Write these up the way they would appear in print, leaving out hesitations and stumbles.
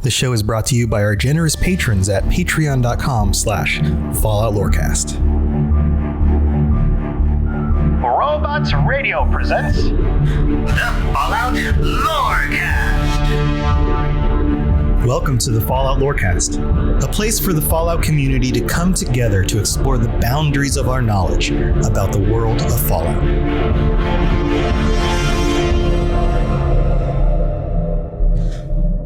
The show is brought to you by our generous patrons at patreon.com/Fallout Lorecast. Robots Radio presents the Fallout Lorecast. Welcome to the Fallout Lorecast, a place for the Fallout community to come together to explore the boundaries of our knowledge about the world of Fallout.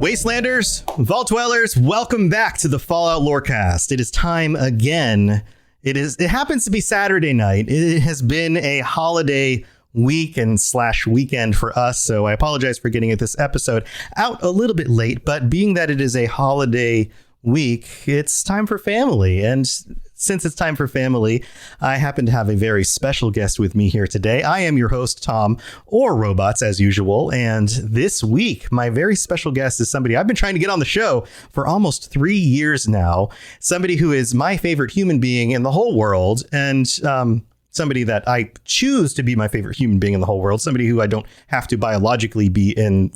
Wastelanders, Vault Dwellers, welcome back to the Fallout Lorecast. It is time again. It happens to be Saturday night. It has been a holiday week and / weekend for us, so I apologize for getting this episode out a little bit late, but being that it is a holiday week, it's time for family. And since it's time for family, I happen to have a very special guest with me here today. I am your host, Tom, or Robots, as usual. And this week, my very special guest is somebody I've been trying to get on the show for almost 3 years now. Somebody who is my favorite human being in the whole world. And somebody that I choose to be my favorite human being in the whole world. Somebody who I don't have to biologically be in,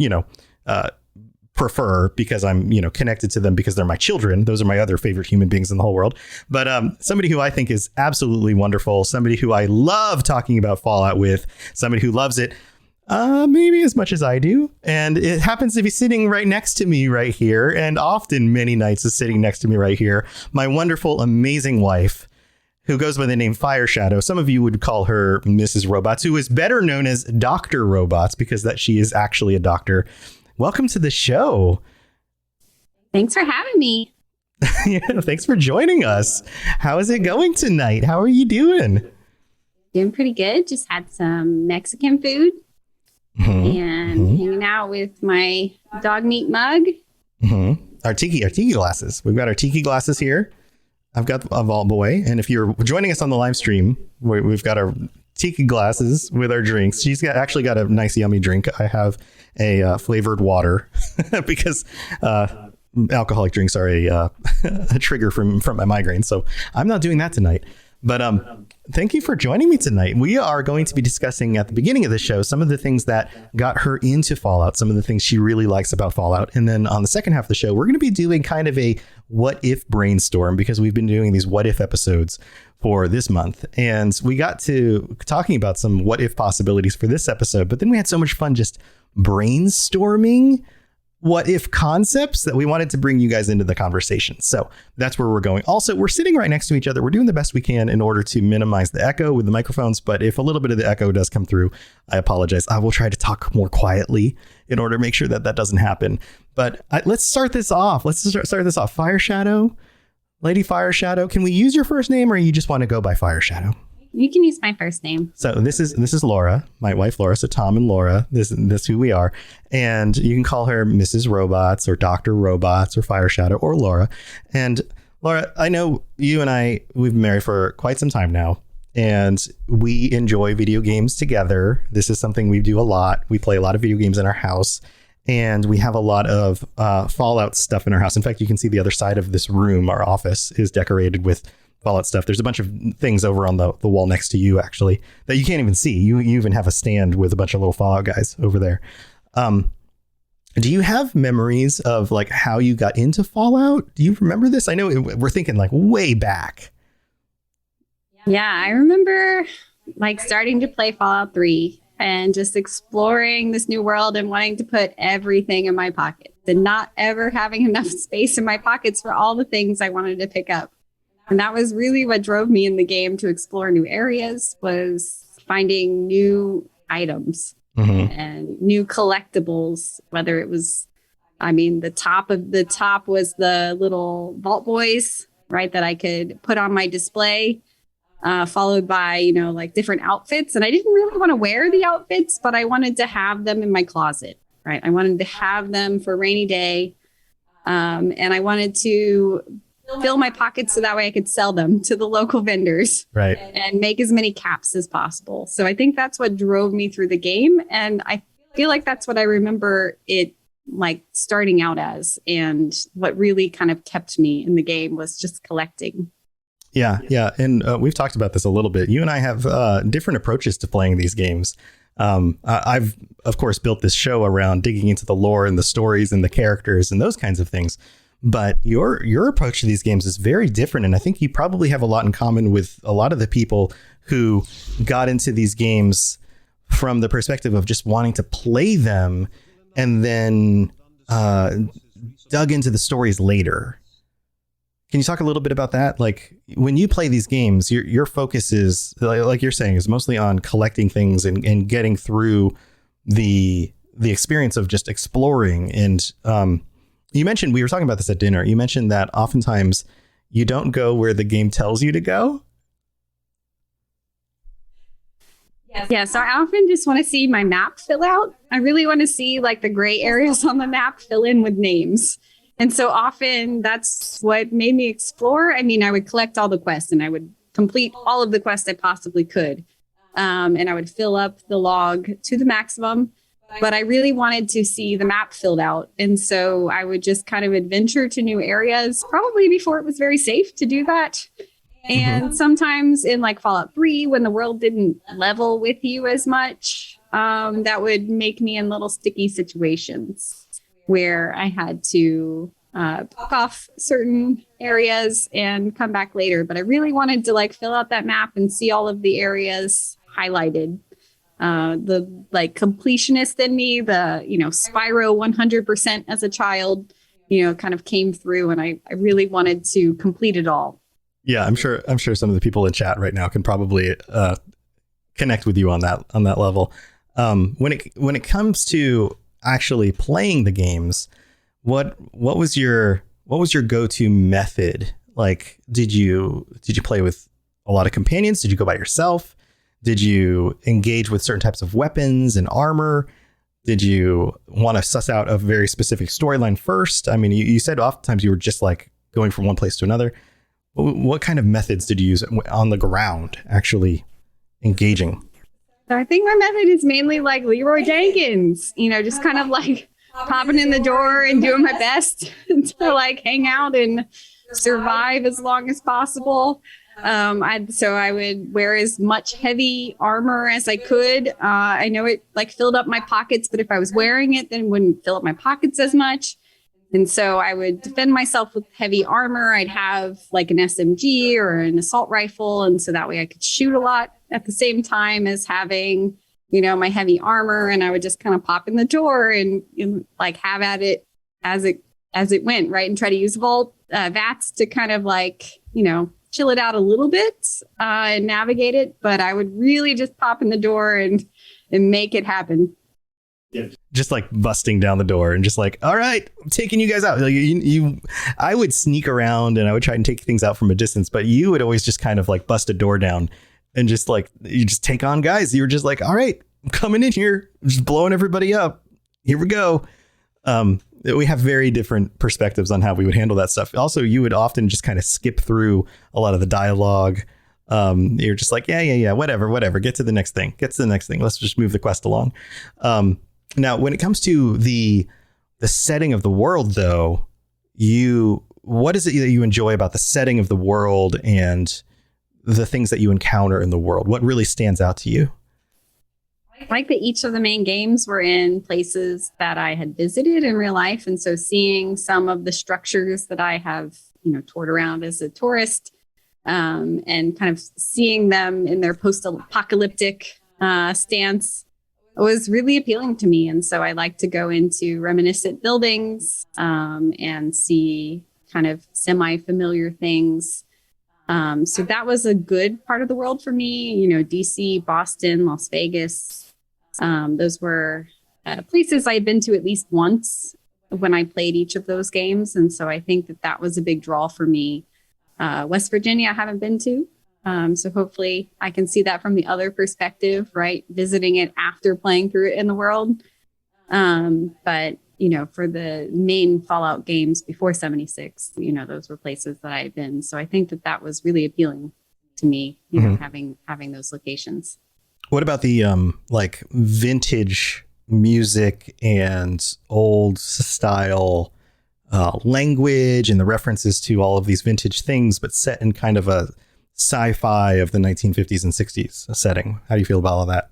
prefer because I'm, connected to them because they're my children. Those are my other favorite human beings in the whole world. But somebody who I think is absolutely wonderful, somebody who I love talking about Fallout with, somebody who loves it maybe as much as I do. And it happens to be sitting right next to me right here. And often many nights is sitting next to me right here. My wonderful, amazing wife, who goes by the name Fireshadow. Some of you would call her Mrs. Robots, who is better known as Dr. Robots because that she is actually a doctor. Welcome to the show. Thanks for having me. Yeah, thanks for joining us. How is it going tonight? How are you doing? Doing pretty good. Just had some Mexican food and hanging out with my dog meat mug. Our tiki glasses. We've got our tiki glasses here. I've got a Vault Boy. And if you're joining us on the live stream, we've got our tiki glasses with our drinks. She's actually got a nice yummy drink. I have a flavored water because alcoholic drinks are a trigger from my migraine. So I'm not doing that tonight. But thank you for joining me tonight. We are going to be discussing at the beginning of the show some of the things that got her into Fallout, some of the things she really likes about Fallout. And then on the second half of the show, we're going to be doing kind of a what if brainstorm because we've been doing these what if episodes for this month. And we got to talking about some what if possibilities for this episode. But then we had so much fun just brainstorming what if concepts that we wanted to bring you guys into the conversation. So that's where we're going. Also, we're sitting right next to each other. We're doing the best we can in order to minimize the echo with the microphones. But if a little bit of the echo does come through, I apologize. I will try to talk more quietly in order to make sure that that doesn't happen. But let's start this off. Fireshadow, Lady Fireshadow. Can we use your first name or you just want to go by Fireshadow? You can use my first name. So this is Laura, my wife Laura. So Tom and Laura, this is who we are. And you can call her Mrs. Robots or Dr. Robots or Fireshadow or Laura. And Laura, I know you and we've been married for quite some time now. And we enjoy video games together. This is something we do a lot. We play a lot of video games in our house. And we have a lot of Fallout stuff in our house. In fact, you can see the other side of this room, our office, is decorated with Fallout stuff. There's a bunch of things over on the wall next to you, actually, that you can't even see. You even have a stand with a bunch of little Fallout guys over there. Do you have memories of like how you got into Fallout? Do you remember this? I know we're thinking like way back. Yeah, I remember like starting to play Fallout 3 and just exploring this new world and wanting to put everything in my pockets and not ever having enough space in my pockets for all the things I wanted to pick up. And that was really what drove me in the game to explore new areas, was finding new items and new collectibles, whether it was, the top was the little Vault Boys, right, that I could put on my display, followed by, like different outfits. And I didn't really want to wear the outfits, but I wanted to have them in my closet, right? I wanted to have them for a rainy day. And I wanted to fill my pockets so that way I could sell them to the local vendors, right, and make as many caps as possible. So I think that's what drove me through the game. And I feel like that's what I remember it like starting out as. And what really kind of kept me in the game was just collecting. Yeah. And we've talked about this a little bit. You and I have different approaches to playing these games. I've of course built this show around digging into the lore and the stories and the characters and those kinds of things. But your approach to these games is very different. And I think you probably have a lot in common with a lot of the people who got into these games from the perspective of just wanting to play them and then dug into the stories later. Can you talk a little bit about that? Like when you play these games, your focus is, like you're saying, is mostly on collecting things and getting through the experience of just exploring. And you mentioned, we were talking about this at dinner, you mentioned that oftentimes you don't go where the game tells you to go. Yeah, so I often just want to see my map fill out. I really want to see like the gray areas on the map fill in with names. And so often that's what made me explore. I mean, I would collect all the quests and I would complete all of the quests I possibly could. And I would fill up the log to the maximum. But I really wanted to see the map filled out. And so I would just kind of adventure to new areas, probably before it was very safe to do that. And sometimes in like Fallout 3, when the world didn't level with you as much, that would make me in little sticky situations where I had to block off certain areas and come back later. But I really wanted to like fill out that map and see all of the areas highlighted. The like completionist in me, the, Spyro 100% as a child, kind of came through, and I really wanted to complete it all. Yeah, I'm sure some of the people in chat right now can probably connect with you on that level. When it comes to actually playing the games, what was your go-to method? Like, did you play with a lot of companions? Did you go by yourself? Did you engage with certain types of weapons and armor? Did you want to suss out a very specific storyline first? I mean, you said oftentimes you were just like going from one place to another. What kind of methods did you use on the ground actually engaging? So I think my method is mainly like Leroy Jenkins, just kind of like popping in the door and doing my best to like hang out and survive as long as possible. I would wear as much heavy armor as I could. I know it like filled up my pockets, but if I was wearing it, then it wouldn't fill up my pockets as much. And so I would defend myself with heavy armor. I'd have like an SMG or an assault rifle. And so that way I could shoot a lot at the same time as having, my heavy armor. And I would just kind of pop in the door and like have at it as it went, right? And try to use VATS to kind of like, chill it out a little bit and navigate it. But I would really just pop in the door and make it happen. Yeah. Just like busting down the door and just like, all right, I'm taking you guys out. Like I would sneak around and I would try and take things out from a distance, but you would always just kind of like bust a door down and just like, you just take on guys. You were just like, all right, I'm coming in here, I'm just blowing everybody up. Here we go. We have very different perspectives on how we would handle that stuff. Also, you would often just kind of skip through a lot of the dialogue. You're just like, yeah, whatever. Get to the next thing. Let's just move the quest along. Now, when it comes to the setting of the world, though, what is it that you enjoy about the setting of the world and the things that you encounter in the world? What really stands out to you? I like that each of the main games were in places that I had visited in real life. And so seeing some of the structures that I have, toured around as a tourist, and kind of seeing them in their post-apocalyptic stance was really appealing to me. And so I like to go into reminiscent buildings and see kind of semi-familiar things. So that was a good part of the world for me. DC, Boston, Las Vegas. Those were places I had been to at least once when I played each of those games. And so I think that was a big draw for me. West Virginia, I haven't been to. So hopefully I can see that from the other perspective, right? Visiting it after playing through it in the world. But, for the main Fallout games before 76, those were places that I had been. So I think that was really appealing to me, having those locations. What about the like vintage music and old style language and the references to all of these vintage things, but set in kind of a sci-fi of the 1950s and 60s setting? How do you feel about all that?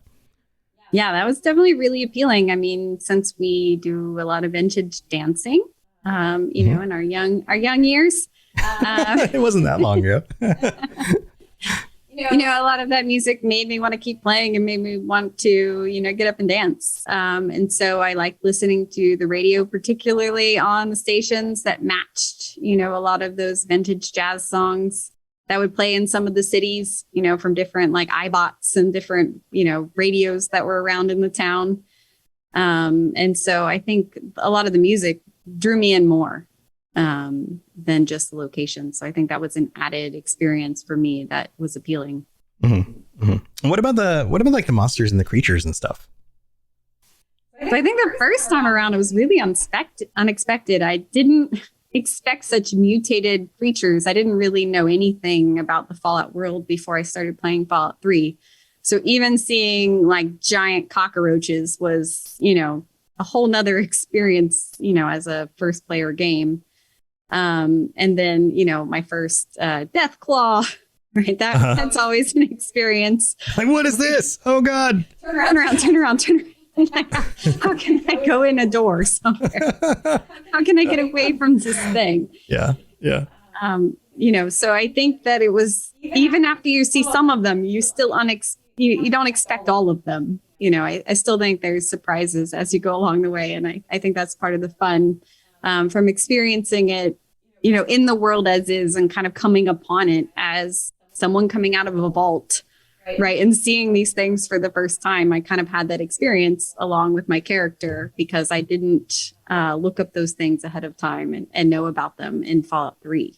Yeah, that was definitely really appealing. I mean, since we do a lot of vintage dancing, in our young years, It wasn't that long ago. a lot of that music made me want to keep playing and made me want to, get up and dance. And so I liked listening to the radio, particularly on the stations that matched, a lot of those vintage jazz songs that would play in some of the cities, from different like iBots and different, radios that were around in the town. And so I think a lot of the music drew me in more than just the location. So I think that was an added experience for me that was appealing. Mm-hmm. Mm-hmm. And what about like the monsters and the creatures and stuff? So I think the first time around it was really unexpected. I didn't expect such mutated creatures. I didn't really know anything about the Fallout world before I started playing Fallout 3. So even seeing like giant cockroaches was, a whole nother experience, as a first player game. And then, my first death claw, right? That's always an experience. Like, what is this? Oh God. Turn around. How can I go in a door somewhere? How can I get away from this thing? Yeah. So I think that it was, even after you see some of them, you still you don't expect all of them. I still think there's surprises as you go along the way. And I think that's part of the fun from experiencing it, in the world as is and kind of coming upon it as someone coming out of a vault. Right. And seeing these things for the first time, I kind of had that experience along with my character because I didn't look up those things ahead of time and know about them in Fallout 3.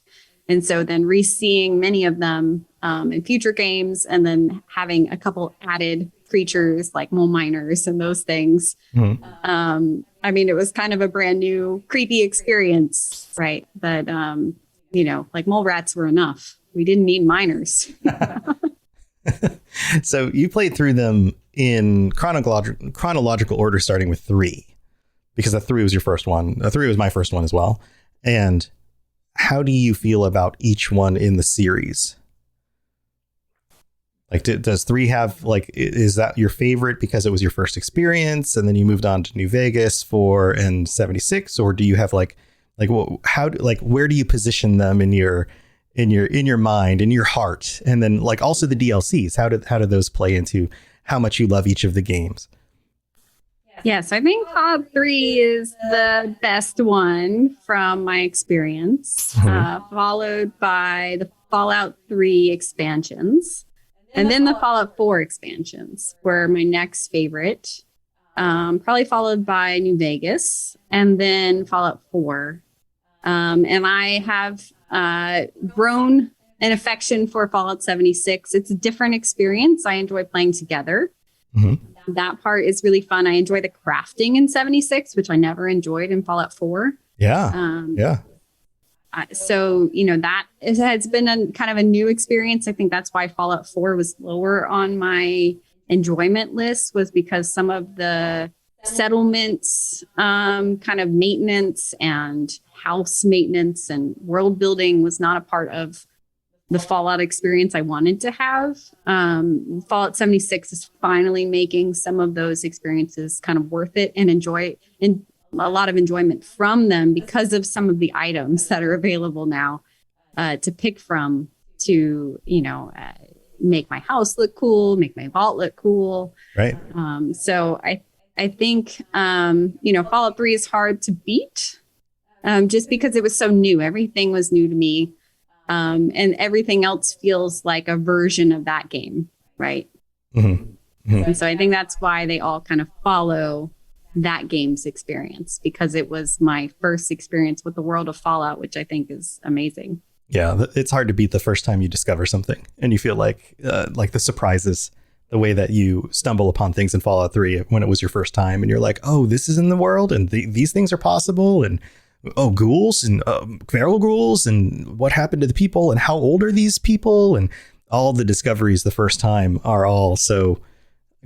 And so then re-seeing many of them in future games and then having a couple added creatures like mole miners and those things. Mm-hmm. It was kind of a brand new creepy experience. Right. But, like mole rats were enough. We didn't need miners. So you played through them in chronological order, starting with 3, because that 3 was your first one. 3 was my first one as well. And how do you feel about each one in the series? Like, does 3 have is that your favorite because it was your first experience, and then you moved on to New Vegas 4 and 76, or do you have where do you position them in your mind, in your heart? And then also the DLCs, how do those play into how much you love each of the games? Yes, I think Fallout 3 is the best one from my experience, followed by the Fallout 3 expansions. And then the Fallout 4 expansions were my next favorite, probably followed by New Vegas and then Fallout 4. And I have grown an affection for Fallout 76. It's a different experience. I enjoy playing together. Mm-hmm. That part is really fun. I enjoy the crafting in 76, which I never enjoyed in Fallout 4. Yeah. So, that has been a kind of a new experience. I think that's why Fallout 4 was lower on my enjoyment list, was because some of the settlements, kind of maintenance and house maintenance and world building was not a part of the Fallout experience I wanted to have. Fallout 76 is finally making some of those experiences kind of worth it and a lot of enjoyment from them because of some of the items that are available now to pick from to, make my house look cool, make my vault look cool. Right. So I think, Fallout 3 is hard to beat just because it was so new. Everything was new to me. And everything else feels like a version of that game. Right. Mm-hmm. Mm-hmm. And so I think that's why they all kind of follow that game's experience, because it was my first experience with the world of Fallout, which I think is amazing. Yeah, it's hard to beat the first time you discover something and you feel like the surprises, the way that you stumble upon things in Fallout 3 when it was your first time and you're like, oh, this is in the world and these things are possible, and ghouls and feral ghouls, and what happened to the people and how old are these people, and all the discoveries the first time are all so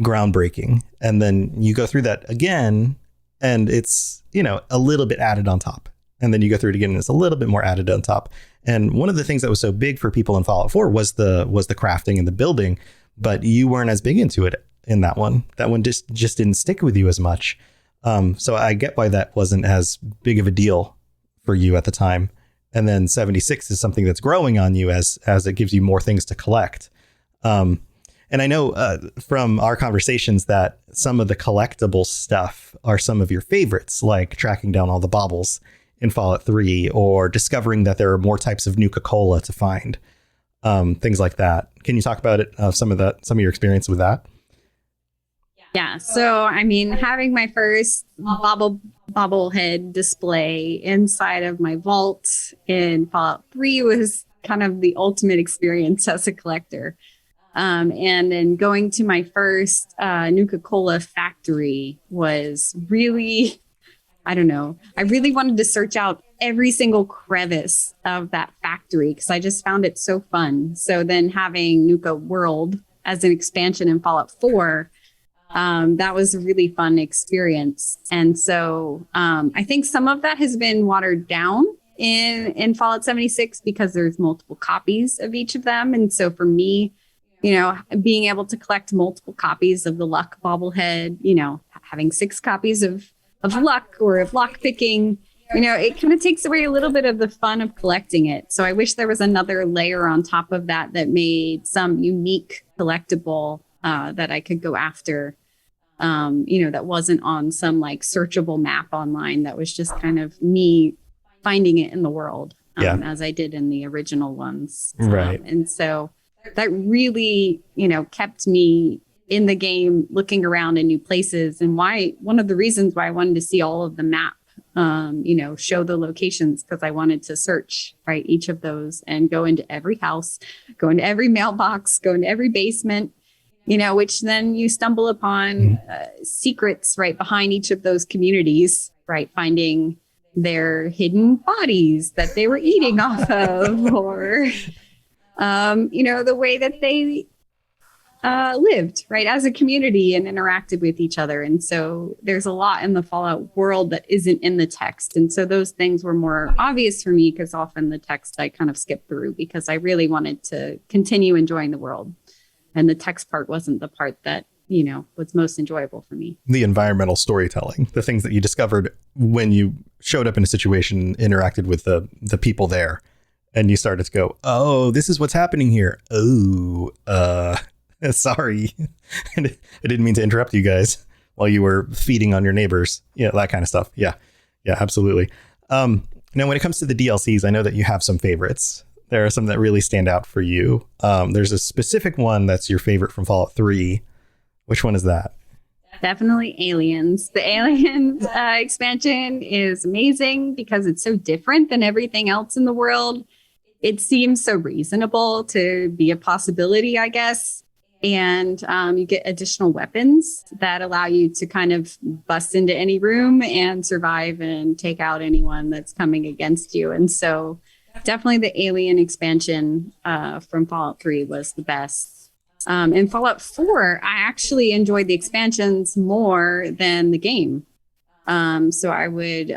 groundbreaking. And then you go through that again and it's, a little bit added on top. And then you go through it again and it's a little bit more added on top. And one of the things that was so big for people in Fallout 4 was the crafting and the building, but you weren't as big into it in that one. That one just didn't stick with you as much. So I get why that wasn't as big of a deal for you at the time. And then 76 is something that's growing on you as it gives you more things to collect. And I know from our conversations that some of the collectible stuff are some of your favorites, like tracking down all the baubles in Fallout 3 or discovering that there are more types of Nuka-Cola to find, things like that. Can you talk about it? Some of your experience with that? Yeah. So, I mean, having my first bobblehead display inside of my vault in Fallout 3 was kind of the ultimate experience as a collector. And then going to my first Nuka-Cola factory was really, I don't know, I really wanted to search out every single crevice of that factory because I just found it so fun. So then having Nuka World as an expansion in Fallout 4, that was a really fun experience. And so I think some of that has been watered down in Fallout 76 because there's multiple copies of each of them. And so for me, you know, being able to collect multiple copies of the luck bobblehead, you know, having 6 copies of luck or of lock picking, you know, it kind of takes away a little bit of the fun of collecting it. So I wish there was another layer on top of that made some unique collectible that I could go after, you know, that wasn't on some like searchable map online. That was just kind of me finding it in the world, as I did in the original ones. Right. And so that really, you know, kept me in the game looking around in new places, and one of the reasons why I wanted to see all of the map, you know, show the locations, because I wanted to search each of those and go into every house, go into every mailbox, go into every basement, you know, which then you stumble upon secrets right behind each of those communities, finding their hidden bodies that they were eating off of, or you know, the way that they lived as a community and interacted with each other. And so there's a lot in the Fallout world that isn't in the text. And so those things were more obvious for me because often the text I kind of skipped through because I really wanted to continue enjoying the world. And the text part wasn't the part that, you know, was most enjoyable for me. The environmental storytelling, the things that you discovered when you showed up in a situation, interacted with the people there. And you started to go, oh, this is what's happening here. Oh, sorry. I didn't mean to interrupt you guys while you were feeding on your neighbors. Yeah, that kind of stuff. Yeah, absolutely. Now, when it comes to the DLCs, I know that you have some favorites. There are some that really stand out for you. There's a specific one that's your favorite from Fallout 3. Which one is that? Definitely Aliens. The Aliens expansion is amazing because it's so different than everything else in the world. It seems so reasonable to be a possibility, I guess. And you get additional weapons that allow you to kind of bust into any room and survive and take out anyone that's coming against you. And so definitely the Alien expansion from Fallout 3 was the best. In Fallout 4, I actually enjoyed the expansions more than the game. So I would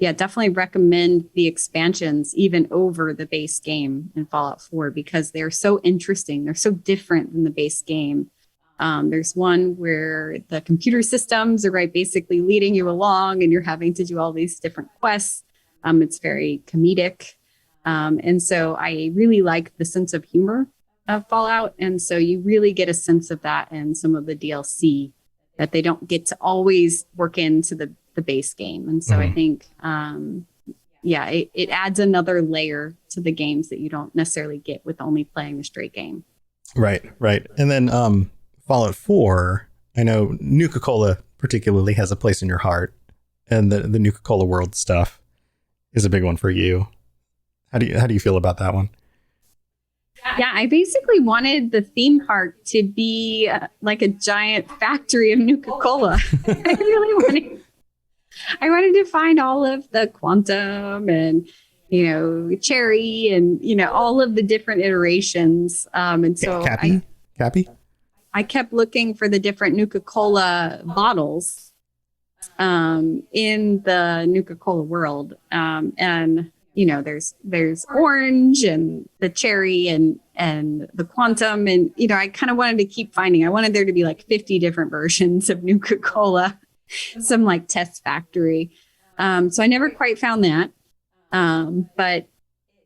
definitely recommend the expansions even over the base game in Fallout 4 because they're so interesting. They're so different than the base game. There's one where the computer systems are basically leading you along and you're having to do all these different quests. It's very comedic. And so I really like the sense of humor of Fallout. And so you really get a sense of that in some of the DLC that they don't get to always work into the base game. And so I think, it adds another layer to the games that you don't necessarily get with only playing the straight game. Right. And then Fallout 4, I know Nuka-Cola particularly has a place in your heart, and the Nuka-Cola world stuff is a big one for you. How do you feel about that one? Yeah, I basically wanted the theme park to be like a giant factory of Nuka-Cola. I wanted to find all of the quantum and, you know, cherry and, you know, all of the different iterations. And so Cappy? I kept looking for the different Nuka-Cola bottles in the Nuka-Cola world. And there's orange and the cherry and the quantum. And, I kind of wanted to keep finding. I wanted there to be like 50 different versions of Nuka-Cola, some like test factory. So I never quite found that. But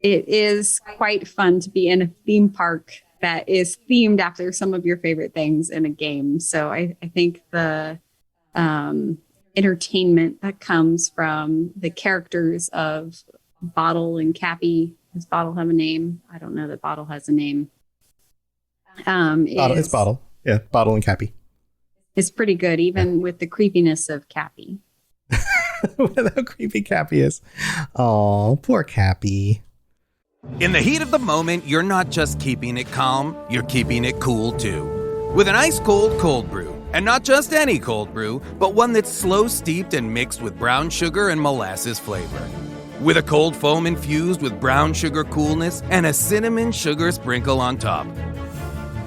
it is quite fun to be in a theme park that is themed after some of your favorite things in a game. So I think the entertainment that comes from the characters of Bottle and Cappy. Does Bottle have a name? I don't know that Bottle has a name. It's Bottle. Yeah, Bottle and Cappy. It's pretty good, even with the creepiness of Cappy. How creepy Cappy is. Oh, poor Cappy. In the heat of the moment, you're not just keeping it calm, you're keeping it cool too. With an ice-cold cold brew. And not just any cold brew, but one that's slow steeped and mixed with brown sugar and molasses flavor. With a cold foam infused with brown sugar coolness and a cinnamon sugar sprinkle on top.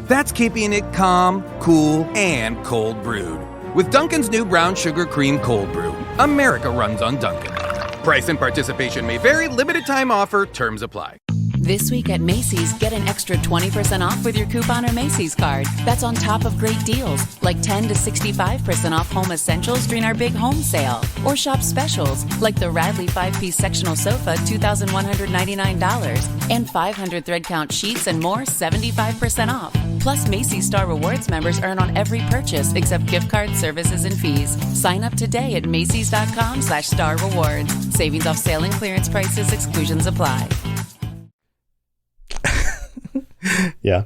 That's keeping it calm, cool, and cold brewed. With Dunkin's new brown sugar cream cold brew. America runs on Dunkin'. Price and participation may vary. Limited time offer. Terms apply. This week at Macy's, get an extra 20% off with your coupon or Macy's card. That's on top of great deals, like 10 to 65% off home essentials during our big home sale. Or shop specials, like the Radley 5-piece sectional sofa, $2,199. And 500 thread count sheets and more, 75% off. Plus, Macy's Star Rewards members earn on every purchase except gift cards, services, and fees. Sign up today at Macys.com/Star Rewards. Savings off sale and clearance prices, exclusions apply. Yeah.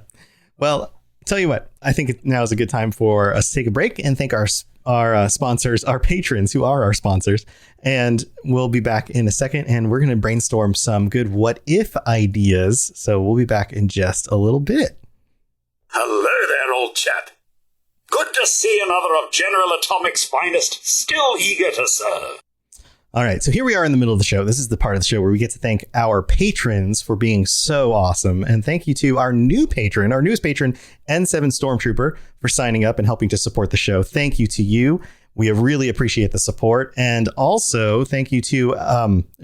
Well, tell you what, I think now is a good time for us to take a break and thank our sponsors, our patrons who are our sponsors. And we'll be back in a second and we're going to brainstorm some good what if ideas. So we'll be back in just a little bit. Hello there, old chap. Good to see another of General Atomic's finest, still eager to serve. All right, so here we are in the middle of the show. This is the part of the show where we get to thank our patrons for being so awesome. And thank you to our newest patron, N7 Stormtrooper, for signing up and helping to support the show. Thank you to you. We really appreciate the support. And also thank you to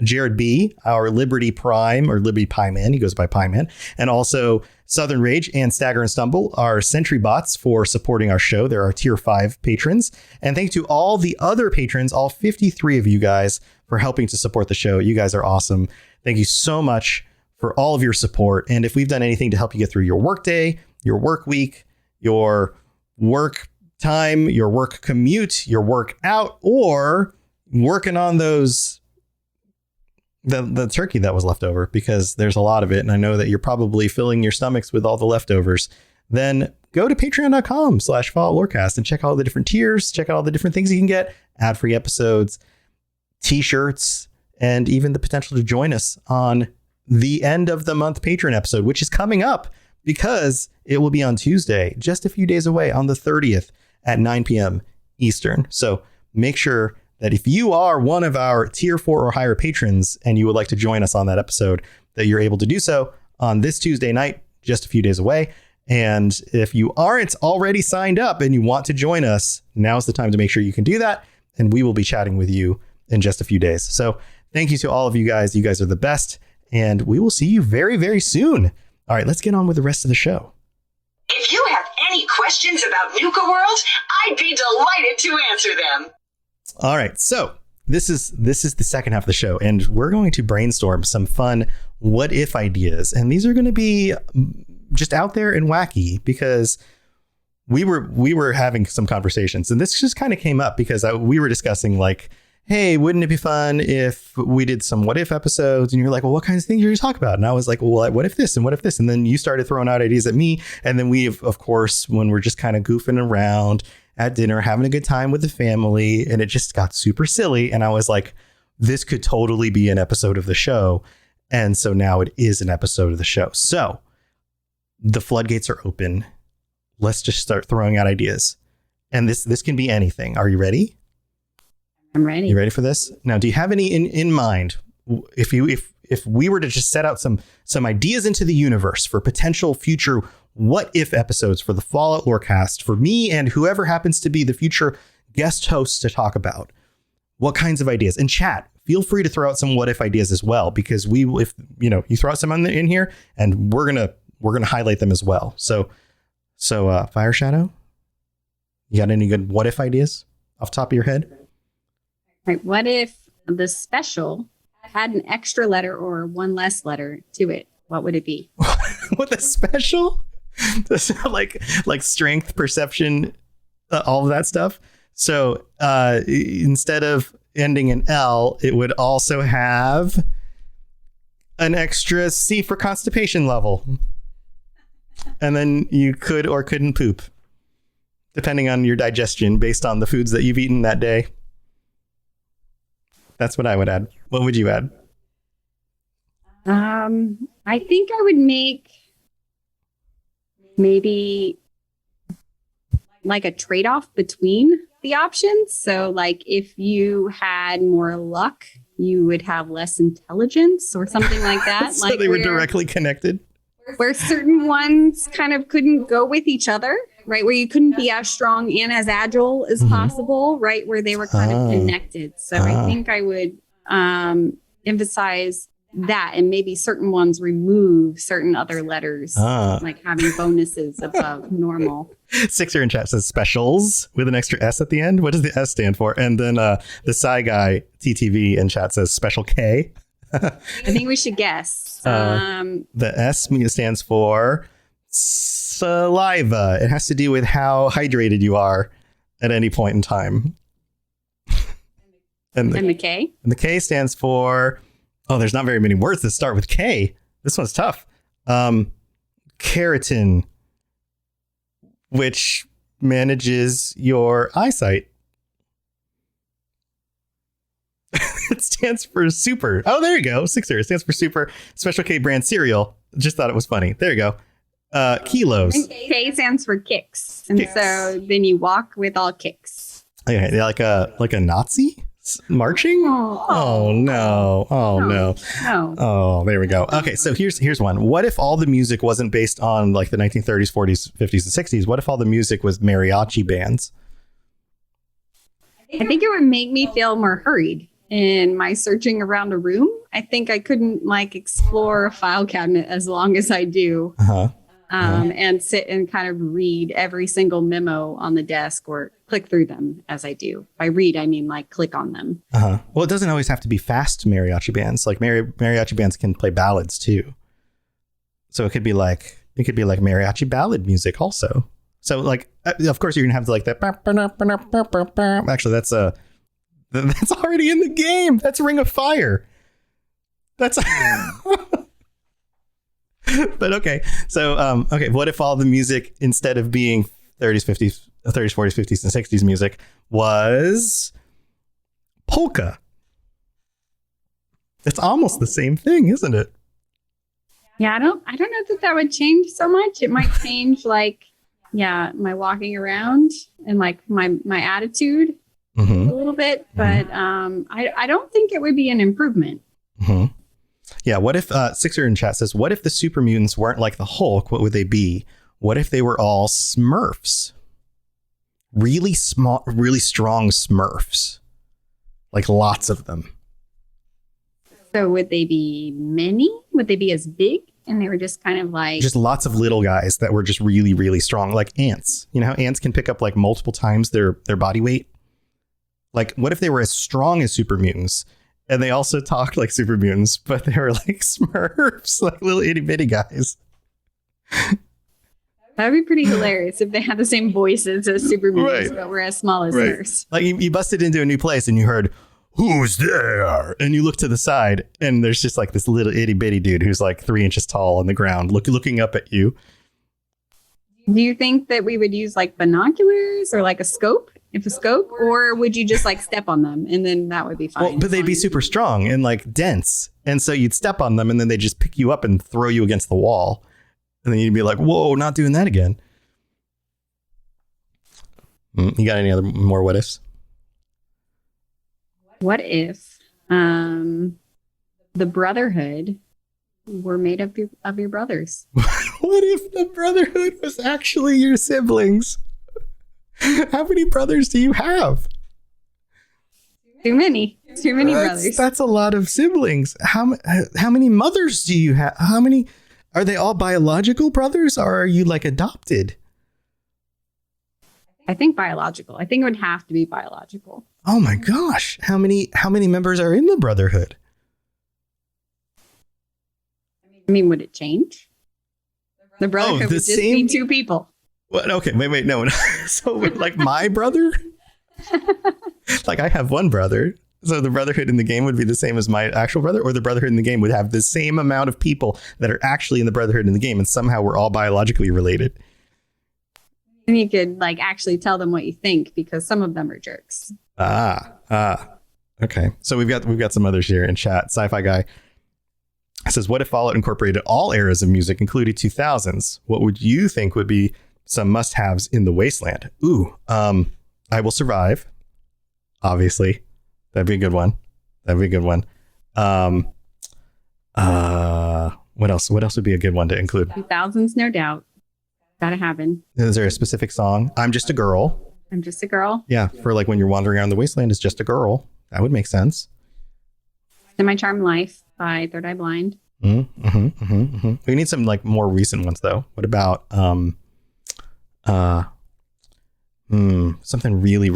Jared B., our Liberty Prime, or Liberty Pie Man. He goes by Pie Man. And also Southern Rage and Stagger and Stumble, our Sentry Bots, for supporting our show. They're our tier 5 patrons. And thank you to all the other patrons, all 53 of you guys, for helping to support the show. You guys are awesome. Thank you so much for all of your support. And if we've done anything to help you get through your work day, your work week, your work time, your work commute, your work out, or working on those the turkey that was left over, because there's a lot of it. And I know that you're probably filling your stomachs with all the leftovers. Then go to patreon.com/followlorecast and check out all the different tiers, check out all the different things you can get, ad-free episodes, t-shirts, and even the potential to join us on the end of the month patron episode, which is coming up because it will be on Tuesday, just a few days away, on the 30th at 9 p.m. Eastern. So make sure that if you are one of our tier 4 or higher patrons and you would like to join us on that episode, that you're able to do so on this Tuesday night, just a few days away. And if you aren't already signed up and you want to join us, now's the time to make sure you can do that. And we will be chatting with you in just a few days. So thank you to all of you guys. You guys are the best. And we will see you very, very soon. All right, let's get on with the rest of the show. If you have any questions about Nuka World, I'd be delighted to answer them. All right, so this is the second half of the show, and we're going to brainstorm some fun what if ideas. And these are going to be just out there and wacky, because we were having some conversations, and this just kind of came up because we were discussing, like, hey, wouldn't it be fun if we did some what if episodes? And you're like, well, what kinds of things are you going to talk about? And I was like, well, what if this and what if this? And then you started throwing out ideas at me. And then we, of course, when we're just kind of goofing around at dinner, having a good time with the family, and it just got super silly. And I was like, this could totally be an episode of the show. And so now it is an episode of the show. So the floodgates are open. Let's just start throwing out ideas. And this can be anything. Are you ready? I'm ready. You ready for this? Now, do you have any in mind? If we were to just set out some ideas into the universe for potential future what if episodes for the Fallout Lorecast, for me and whoever happens to be the future guest hosts to talk about, what kinds of ideas? And chat, feel free to throw out some what if ideas as well, because if you throw out some in here, and we're gonna highlight them as well. So Fireshadow, you got any good what if ideas off the top of your head? Right. What if the special had an extra letter or one less letter to it? What would it be? What, the special? like strength, perception, all of that stuff. So instead of ending in L, it would also have an extra C for constipation level. And then you could or couldn't poop, depending on your digestion based on the foods that you've eaten that day. That's what I would add. What would you add? I think I would make maybe like a trade-off between the options. So like if you had more luck, you would have less intelligence or something like that. So like they were directly connected. Where certain ones kind of couldn't go with each other, right? Where you couldn't be as strong and as agile as possible, right? Where they were kind of connected. So I think I would emphasize that, and maybe certain ones remove certain other letters, like having bonuses above normal. Sixer in chat says specials with an extra S at the end. What does the S stand for? And then the Psy guy TTV in chat says special K. I think we should guess. The S stands for saliva. It has to do with how hydrated you are at any point in time. And the K? And the K stands for, there's not very many words that start with K. This one's tough. Keratin, which manages your eyesight. It stands for super. Oh, there you go. Sixer. It stands for super special K brand cereal. Just thought it was funny. There you go. Kilos. And K stands for kicks. And so then you walk with all kicks. Okay, like a Nazi marching? Oh no. No. Oh, there we go. Okay, so here's one. What if all the music wasn't based on like the 1930s, 40s, 50s, and 60s? What if all the music was mariachi bands? I think it would make me feel more hurried in my searching around a room. I think I couldn't explore a file cabinet as long as I do. And sit and kind of read every single memo on the desk or click through them as I do. By read, I mean click on them. Well, it doesn't always have to be fast mariachi bands. Like mariachi bands can play ballads too. So it could be like mariachi ballad music also. So of course you're gonna have that. Actually, that's already in the game. That's Ring of Fire. That's. But okay. So, what if all the music, instead of being 30s, 40s, 50s, and 60s music, was polka? It's almost the same thing, isn't it? Yeah, I don't know that would change so much. It might change my walking around and my attitude a little bit, but I don't think it would be an improvement. Yeah, what if Sixer in chat says, what if the super mutants weren't like the Hulk? What would they be? What if they were all Smurfs? Really small, really strong Smurfs. Like lots of them. So would they be many? Would they be as big? And they were just kind of just lots of little guys that were just really, really strong, like ants. You know how ants can pick up multiple times their body weight? What if they were as strong as super mutants? And they also talked like super mutants, but they were like Smurfs, like little itty bitty guys. That would be pretty hilarious if they had the same voices as super mutants, but were as small as Smurfs. Like you busted into a new place and you heard, "Who's there?" And you look to the side and there's just this little itty bitty dude who's 3 inches tall on the ground, looking up at you. Do you think that we would use binoculars or a scope? Or would you just step on them and then that would be fine? Well, but they'd be super strong and dense. And so you'd step on them and then they'd just pick you up and throw you against the wall. And then you'd be like, whoa, not doing that again. You got any other more what ifs? What if the Brotherhood were made up of your brothers? What if the Brotherhood was actually your siblings? How many brothers do you have? Too many. Too many brothers. That's a lot of siblings. How many mothers do you have? How many? Are they all biological brothers, or are you like adopted? I think biological. I think it would have to be biological. Oh my gosh. How many members are in the Brotherhood? I mean, would it change? The Brotherhood would just be 2 people. What? Okay, wait, no. So like my brother? Like I have one brother. So the Brotherhood in the game would be the same as my actual brother, or the Brotherhood in the game would have the same amount of people that are actually in the Brotherhood in the game, and somehow we're all biologically related. And you could like actually tell them what you think, because some of them are jerks. Okay. So we've got some others here in chat. Sci-Fi Guy says, what if Fallout incorporated all eras of music, including 2000s? What would you think would be some must-haves in the Wasteland? Ooh, I Will Survive. Obviously. That'd be a good one. What else? What else would be a good one to include? 2000s, no doubt. Gotta happen. Is there a specific song? I'm Just a Girl. I'm Just a Girl. Yeah, for like when you're wandering around the wasteland, it's just a girl. That would make sense. Semi Charmed Life by Third Eye Blind. We need some like more recent ones though. What about something really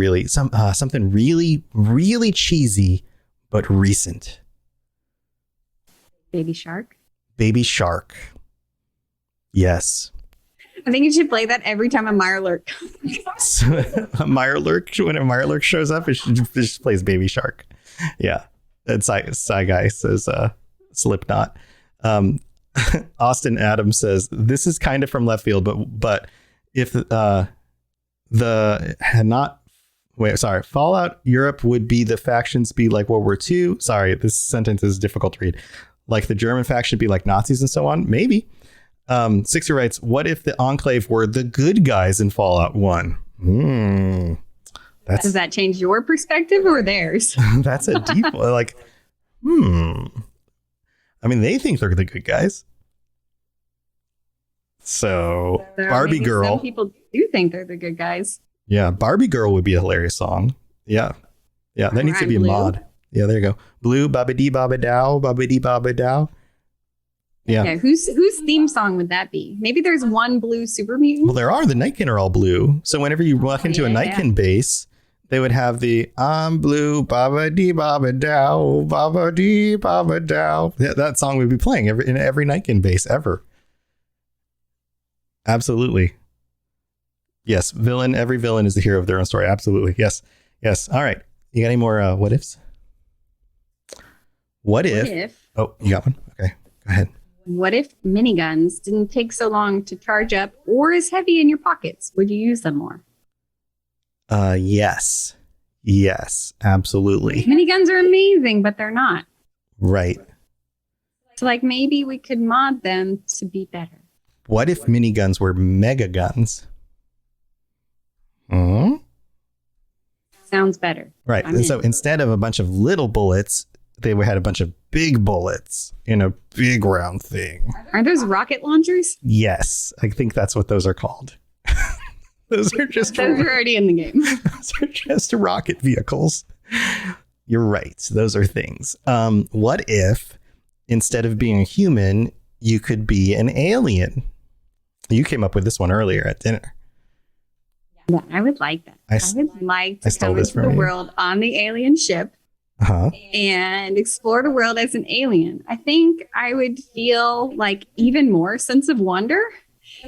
cheesy but recent? Baby Shark. Baby Shark. Yes. I think you should play that every time a Mirelurk comes. When a Mirelurk shows up, it just plays Baby Shark. Yeah. And Sci Guy says Slipknot. Austin Adams says, this is kind of from left field, but if Fallout Europe would be the factions be like World War II. Sorry, this sentence is difficult to read. Like the German faction be like Nazis and so on. Maybe. Sixer writes, what if the Enclave were the good guys in Fallout 1? Does that change your perspective or theirs? That's a deep one. Like, I mean, they think they're the good guys. So Barbie Girl. Some people do think they're the good guys. Yeah, Barbie Girl would be a hilarious song. Yeah. That needs to be a mod. Yeah, there you go. Blue, babidi babadow, babidi babadow. Yeah. Okay, whose theme song would that be? Maybe there's one blue super mutant. Well, there are. The Nightkin are all blue. So whenever you walk into a Nightkin base, they would have the I'm blue, babidi babadow, babidi babadow. That song would be playing in every Nightkin base ever. Absolutely. Yes, every villain is the hero of their own story. Absolutely. Yes. All right. You got any more what ifs? What if? Oh, you got one? Okay, go ahead. What if miniguns didn't take so long to charge up or is heavy in your pockets? Would you use them more? Yes, absolutely. Miniguns are amazing, but they're not. Right. So like maybe we could mod them to be better. What if miniguns were mega guns? Sounds better. Right. And so instead of a bunch of little bullets, they had a bunch of big bullets in a big round thing. Are those rocket launchers? Yes. I think that's what those are called. Those are already in the game. Those are just rocket vehicles. You're right. Those are things. What if instead of being a human, you could be an alien? You came up with this one earlier at dinner. Yeah, I would like that. I would like to come into the world on the alien ship and explore the world as an alien. I think I would feel like even more sense of wonder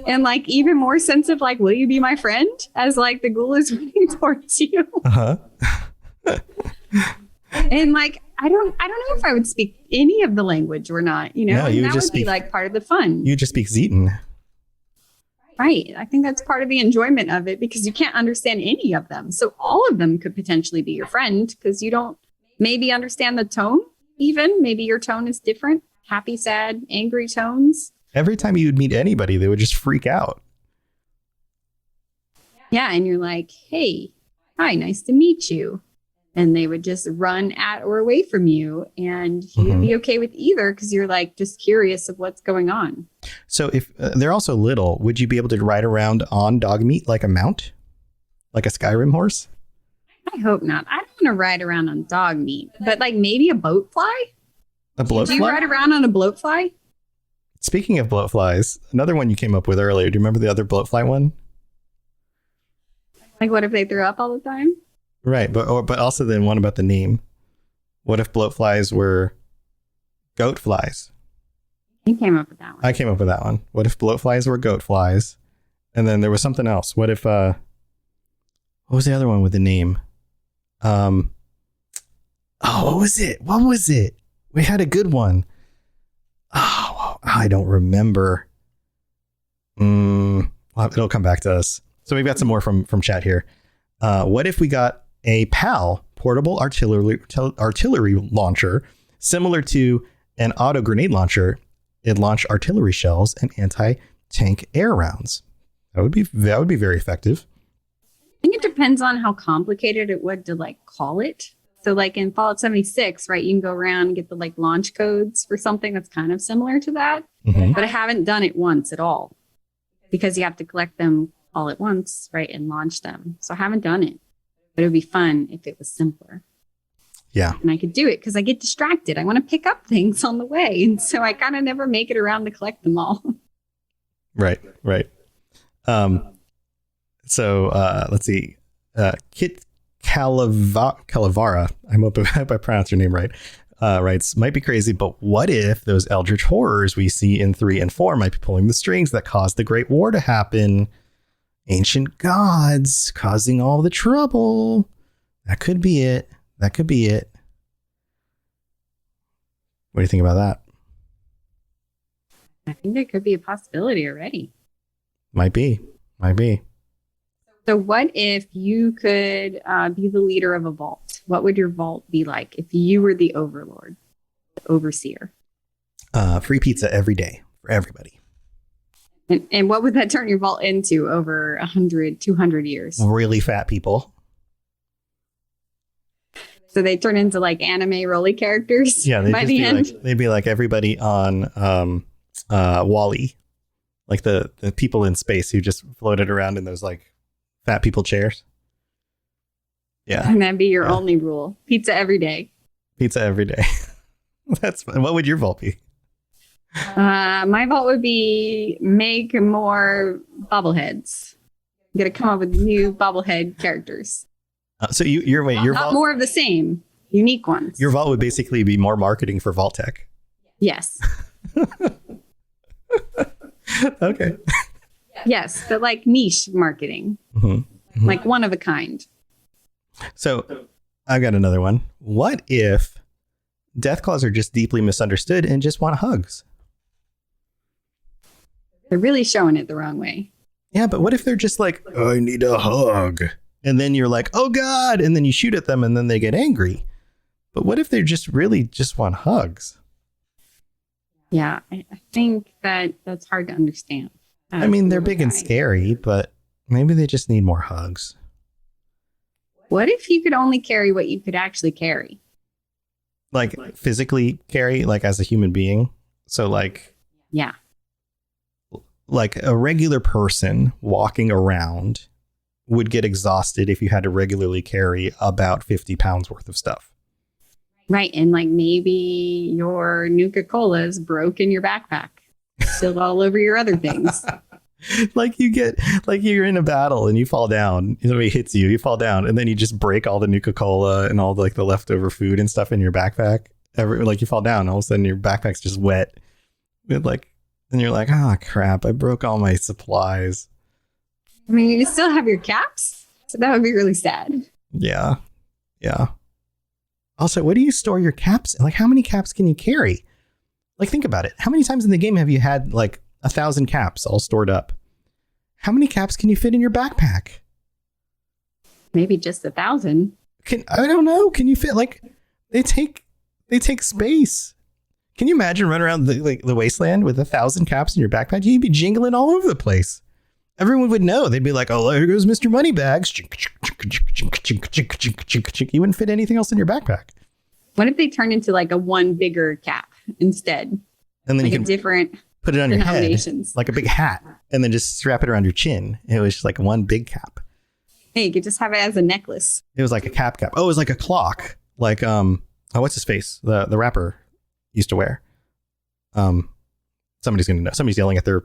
and like even more sense of like, will you be my friend? As like the ghoul is running towards you. And like, I don't know if I would speak any of the language or not, you know, no, and that would be like part of the fun. You just speak Zetan. Right. I think that's part of the enjoyment of it because you can't understand any of them. So all of them could potentially be your friend because you don't maybe understand the tone even. Maybe your tone is different. Happy, sad, angry tones. Every time you would meet anybody, they would just freak out. Yeah. And you're like, hey, hi, nice to meet you. And they would just run at or away from you. And you'd be okay with either because you're like just curious of what's going on. So if they're also little, would you be able to ride around on dog meat like a mount? Like a Skyrim horse? I hope not. I don't want to ride around on dog meat, but like maybe a boat fly. A bloat Do you fly? ride around on a bloat fly? Speaking of bloat flies, another one you came up with earlier. Do you remember the other bloat fly one? Like, what if they threw up all the time? Right, but also then one about the name. What if bloat flies were goat flies? You came up with that one. I came up with that one. What if bloat flies were goat flies? And then there was something else. What if what was the other one with the name? What was it? What was it? We had a good one. Oh, I don't remember. It'll come back to us. So we've got some more from chat here. What if we got a PAL, portable artillery launcher, similar to an auto grenade launcher? It launched artillery shells and anti-tank air rounds. That would be very effective. I think it depends on how complicated it would to like call it. So like in Fallout 76, right, you can go around and get the like launch codes for something that's kind of similar to that. Mm-hmm. But I haven't done it once at all because you have to collect them all at once, right, and launch them. So I haven't done it, but it would be fun if it was simpler. Yeah. And I could do it because I get distracted. I want to pick up things on the way. And so I kind of never make it around to collect them all. Right. So let's see. Kit Calavara, I hope I pronounced your name right, writes, might be crazy, but what if those eldritch horrors we see in 3 and 4 might be pulling the strings that caused the Great War to happen? Ancient gods causing all the trouble. That could be it. What do you think about that? I think there could be a possibility already. Might be. So what if you could be the leader of a vault? What would your vault be like if you were the overlord, the overseer? Free pizza every day for everybody. And what would that turn your vault into over 100, 200 years? Really fat people. So they turn into like anime roly characters. Yeah, by the end. they'd be like everybody on Wall-E, like the people in space who just floated around in those like fat people chairs. Yeah, And that'd be your only rule. Pizza every day. Pizza every day. That's fun. What would your vault be? My vault would be make more bobbleheads. I'm gonna come up with new bobblehead characters. So your Not vault, more of the same, unique ones. your vault would basically be more marketing for Vault Tech. Yes. Okay. Yes, but like niche marketing, like one of a kind. So I've got another one. What if Deathclaws are just deeply misunderstood and just want hugs? They're really showing it the wrong way. Yeah, but what if they're just like, I need a hug? And then you're like, oh God. And then you shoot at them and then they get angry. But what if they just really just want hugs? Yeah, I think that's hard to understand. I mean, they're big and scary, but maybe they just need more hugs. What if you could only carry what you could actually carry? Like physically carry, like as a human being. So like Yeah. a regular person walking around would get exhausted if you had to regularly carry about 50 pounds worth of stuff. Right. And like maybe your Nuka-Cola's broke in your backpack, spilled all over your other things. Like you're in a battle and you fall down, somebody hits you, you fall down, and then you just break all the Nuka-Cola and all the leftover food and stuff in your backpack. You fall down, all of a sudden your backpack's just wet. And you're like, oh crap, I broke all my supplies. I mean, you still have your caps, so that would be really sad. Yeah. Also, where do you store your caps? Like, how many caps can you carry? Like, think about it. How many times in the game have you had like 1,000 caps all stored up? How many caps can you fit in your backpack? Maybe just 1,000. I don't know. Can you fit they take space. Can you imagine running around the wasteland with 1,000 caps in your backpack? You'd be jingling all over the place. Everyone would know. They'd be like, oh, here goes Mr. Moneybags. You wouldn't fit anything else in your backpack. What if they turned into like a one bigger cap instead? And then like you can different put it on your head denominations. like a big hat and then just strap it around your chin. It was just like one big cap. Hey, you could just have it as a necklace. It was like a cap. Oh, it was like a clock. Like what's his face? The rapper used to wear. Somebody's gonna know. Somebody's yelling at their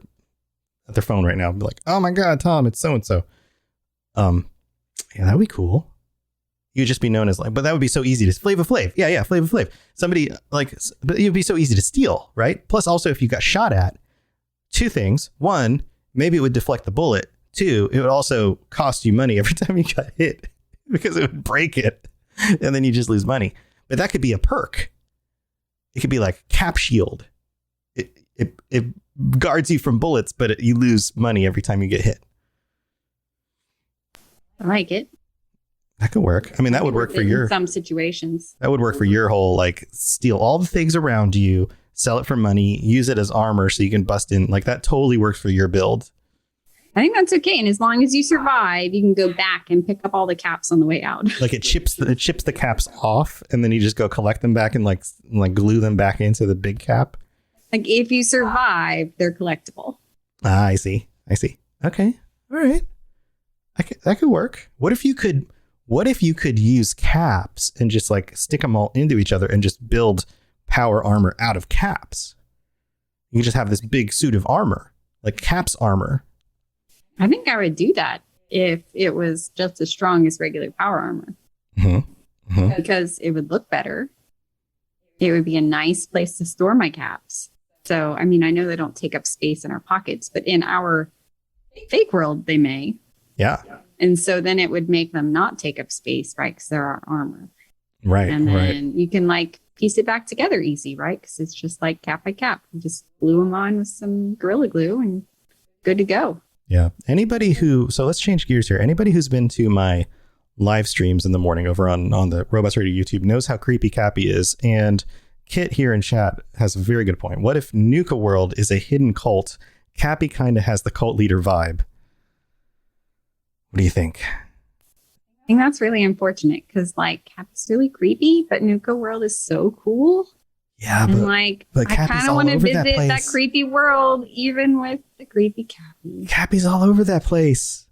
phone right now. Be like, oh my God, Tom, it's so and so. Yeah, that'd be cool. You'd just be known as like, but that would be so easy to Flava Flav. Yeah, Flava Flav. Somebody like, but it would be so easy to steal, right? Plus, also, if you got shot at, two things. One, maybe it would deflect the bullet. Two, it would also cost you money every time you got hit because it would break it, and then you just lose money. But that could be a perk. It could be like Cap Shield. It guards you from bullets, but you lose money every time you get hit. I like it. That could work. I mean, that would work for your some situations. That would work for your whole like steal all the things around you, sell it for money, use it as armor so you can bust in. Like that totally works for your build. I think that's okay. And as long as you survive, you can go back and pick up all the caps on the way out. Like it chips the caps off, and then you just go collect them back and like glue them back into the big cap. Like if you survive, they're collectible. Ah, I see. Okay. All right. That could work. What if you could use caps and just like stick them all into each other and just build power armor out of caps? You can just have this big suit of armor, like caps armor. I think I would do that if it was just as strong as regular power armor. Because it would look better. It would be a nice place to store my caps. So, I mean, I know they don't take up space in our pockets, but in our fake world, they may. Yeah. And so then it would make them not take up space, right? Because they're our armor. Right. And then you can like piece it back together easy, right? Because it's just like cap by cap. You just glue them on with some Gorilla Glue and good to go. Yeah. So let's change gears here. Anybody who's been to my live streams in the morning over on the Robots Radio YouTube knows how creepy Cappy is. And Kit here in chat has a very good point. What if Nuka World is a hidden cult? Cappy kind of has the cult leader vibe. What do you think? I think that's really unfortunate because like Cappy's really creepy, but Nuka World is so cool. Yeah, and I kind of want to visit that creepy world, even with the creepy Cappy. Cappy's all over that place.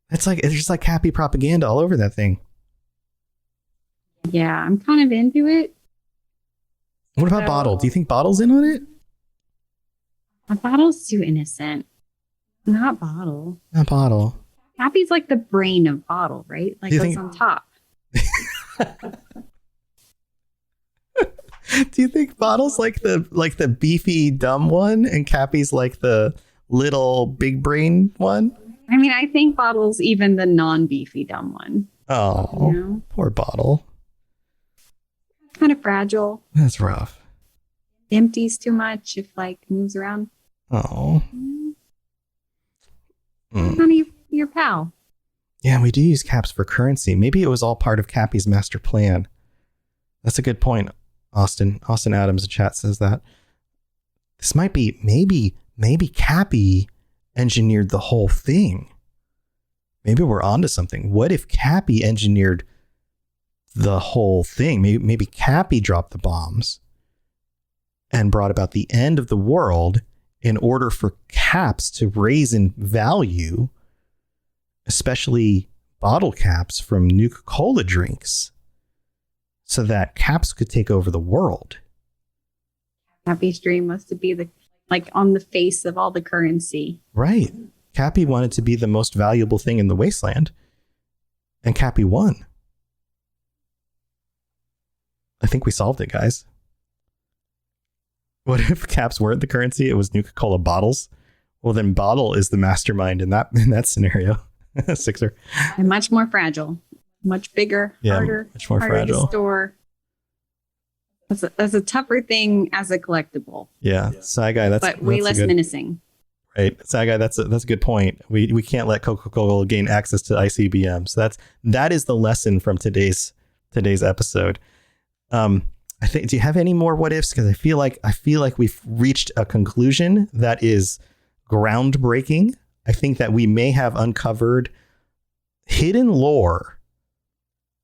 It's just like Cappy propaganda all over that thing. Yeah, I'm kind of into it. What about Bottle? Do you think Bottle's in on it? Bottle's too innocent. Not Bottle. Not Bottle. Cappy's like the brain of Bottle, right? Like what's on top. Do you think Bottle's like the beefy dumb one and Cappy's like the little big brain one? I mean, I think Bottle's even the non-beefy dumb one. Oh, you know? Poor Bottle. Kind of fragile. That's rough. Empties too much if like moves around. Oh. Kind of your pal. Yeah, we do use caps for currency. Maybe it was all part of Cappy's master plan. That's a good point. Austin Adams in chat says that. This might be maybe Cappy engineered the whole thing. Maybe we're onto something. What if Cappy engineered the whole thing? Maybe Cappy dropped the bombs and brought about the end of the world in order for caps to raise in value, especially bottle caps from Nuka-Cola drinks, so that caps could take over the world. Cappy's dream was to be on the face of all the currency. Right. Cappy wanted to be the most valuable thing in the wasteland, and Cappy won. I think we solved it, guys. What if caps weren't the currency? It was Nuka-Cola bottles. Well, then Bottle is the mastermind in that scenario. Sixer. And much more fragile, much bigger, harder, much more harder fragile. to store. That's a tougher thing as a collectible. Yeah, Sci Guy. But way less menacing. Right, Sci Guy. That's a good point. We can't let Coca-Cola gain access to ICBM. So that is the lesson from today's episode. I think. Do you have any more what ifs? Because I feel like we've reached a conclusion that is groundbreaking. I think that we may have uncovered hidden lore.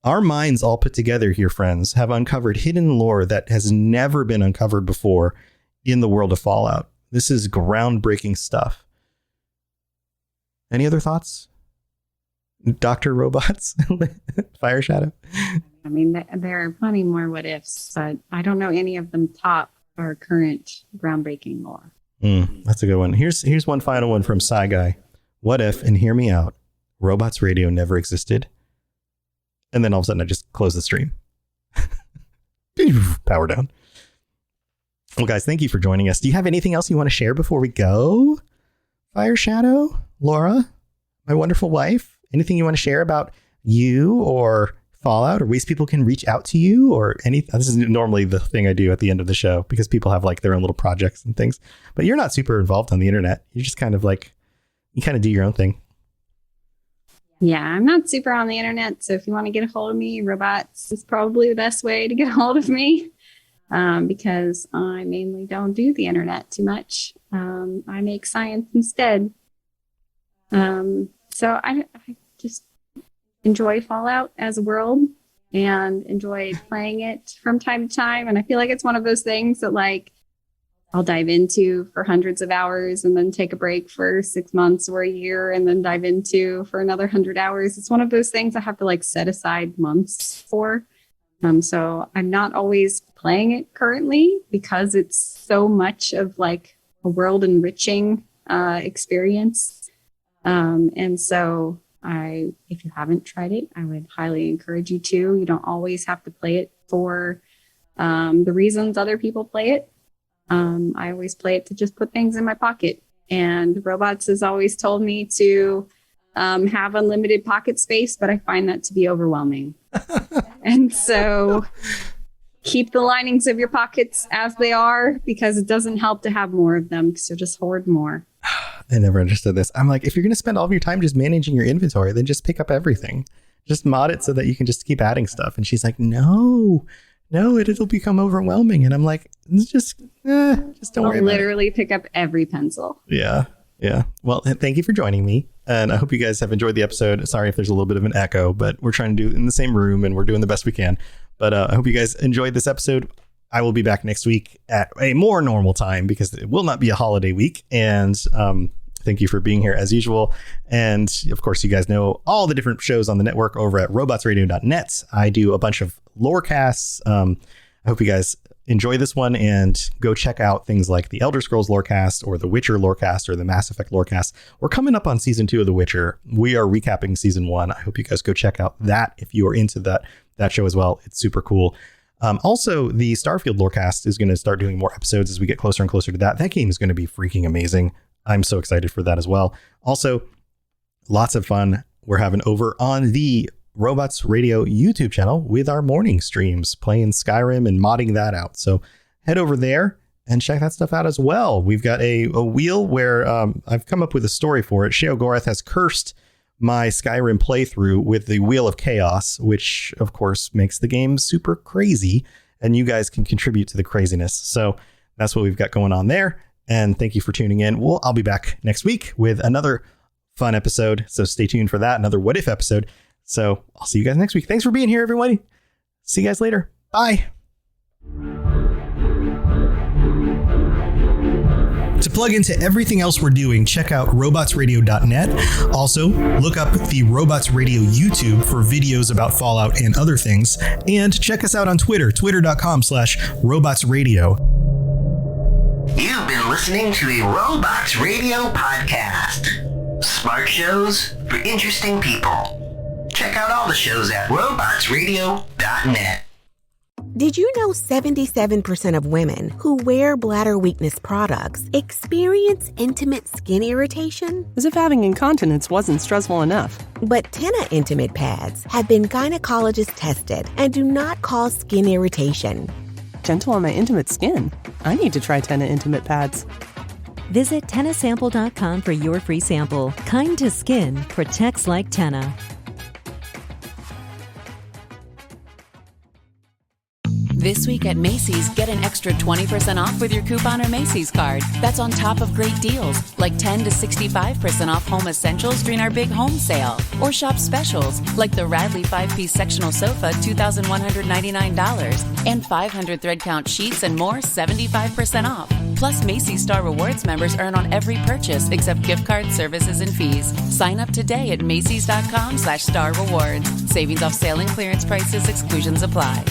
Our minds all put together here, friends, have uncovered hidden lore that has never been uncovered before in the world of Fallout. This is groundbreaking stuff. Any other thoughts? Dr. Robots, Fireshadow. I mean, there are plenty more what ifs, but I don't know any of them top our current groundbreaking lore. That's a good one. Here's one final one from Sci Guy. What if, and hear me out, Robots Radio never existed? And then all of a sudden I just close the stream. Power down. Well, guys, thank you for joining us. Do you have anything else you want to share before we go? Fireshadow, Laura, my wonderful wife, anything you want to share about you or Fallout, or ways people can reach out to you, or anything? This is normally the thing I do at the end of the show because people have like their own little projects and things, but you're not super involved on the internet. You're just kind of like, you kind of do your own thing. Yeah, I'm not super on the internet. So if you want to get a hold of me, robots is probably the best way to get a hold of me. Because I mainly don't do the internet too much. I make science instead. So I just enjoy Fallout as a world and enjoy playing it from time to time. And I feel like it's one of those things that like I'll dive into for hundreds of hours and then take a break for 6 months or a year and then dive into for another 100 hours. It's one of those things I have to like set aside months for. So I'm not always playing it currently because it's so much of like a world enriching experience. And so if you haven't tried it, I would highly encourage you to. You don't always have to play it for the reasons other people play it. I always play it to just put things in my pocket. And Robots has always told me to have unlimited pocket space, but I find that to be overwhelming. And so keep the linings of your pockets as they are, because it doesn't help to have more of them, because you'll just hoard more. I never understood this. I'm like, if you're going to spend all of your time just managing your inventory, then just pick up everything. Just mod it so that you can just keep adding stuff. And she's like, no, it'll become overwhelming. And I'm like, just don't worry about it. Literally pick up every pencil. Yeah. Well, thank you for joining me. And I hope you guys have enjoyed the episode. Sorry if there's a little bit of an echo, but we're trying to do it in the same room and we're doing the best we can. But I hope you guys enjoyed this episode. I will be back next week at a more normal time because it will not be a holiday week. And thank you for being here as usual. And of course, you guys know all the different shows on the network over at robotsradio.net. I do a bunch of Lorecasts. I hope you guys enjoy this one and go check out things like the Elder Scrolls Lorecast or the Witcher Lorecast or the Mass Effect Lorecast. We're coming up on season 2 of The Witcher. We are recapping season 1. I hope you guys go check out that if you are into that show as well. It's super cool. Also, the Starfield Lorecast is going to start doing more episodes as we get closer and closer to that. That game is going to be freaking amazing. I'm so excited for that as well. Also, lots of fun we're having over on the Robots Radio YouTube channel with our morning streams, playing Skyrim and modding that out. So head over there and check that stuff out as well. We've got a wheel where I've come up with a story for it. Sheogorath has cursed my Skyrim playthrough with the Wheel of Chaos, which of course makes the game super crazy, and you guys can contribute to the craziness. So that's what we've got going on there. And thank you for tuning in. I'll be back next week with another fun episode. So stay tuned for that. Another What If episode. So I'll see you guys next week. Thanks for being here, everybody. See you guys later. Bye. To plug into everything else we're doing, check out robotsradio.net. Also, look up the Robots Radio YouTube for videos about Fallout and other things. And check us out on Twitter, twitter.com/robotsradio. You've been listening to a Robots Radio podcast. Smart shows for interesting people. Check out all the shows at robotsradio.net. Did you know 77% of women who wear bladder weakness products experience intimate skin irritation? As if having incontinence wasn't stressful enough. But Tena Intimate Pads have been gynecologist tested and do not cause skin irritation. Gentle on my intimate skin. I need to try Tena Intimate Pads. Visit TenaSample.com for your free sample. Kind to skin, protects like Tena. This week at Macy's, get an extra 20% off with your coupon or Macy's card. That's on top of great deals, like 10 to 65% off home essentials during our big home sale. Or shop specials, like the Radley 5-piece sectional sofa, $2,199, and 500 thread count sheets and more, 75% off. Plus, Macy's Star Rewards members earn on every purchase except gift card services and fees. Sign up today at Macys.com/Star Rewards. Savings off sale and clearance prices, exclusions apply.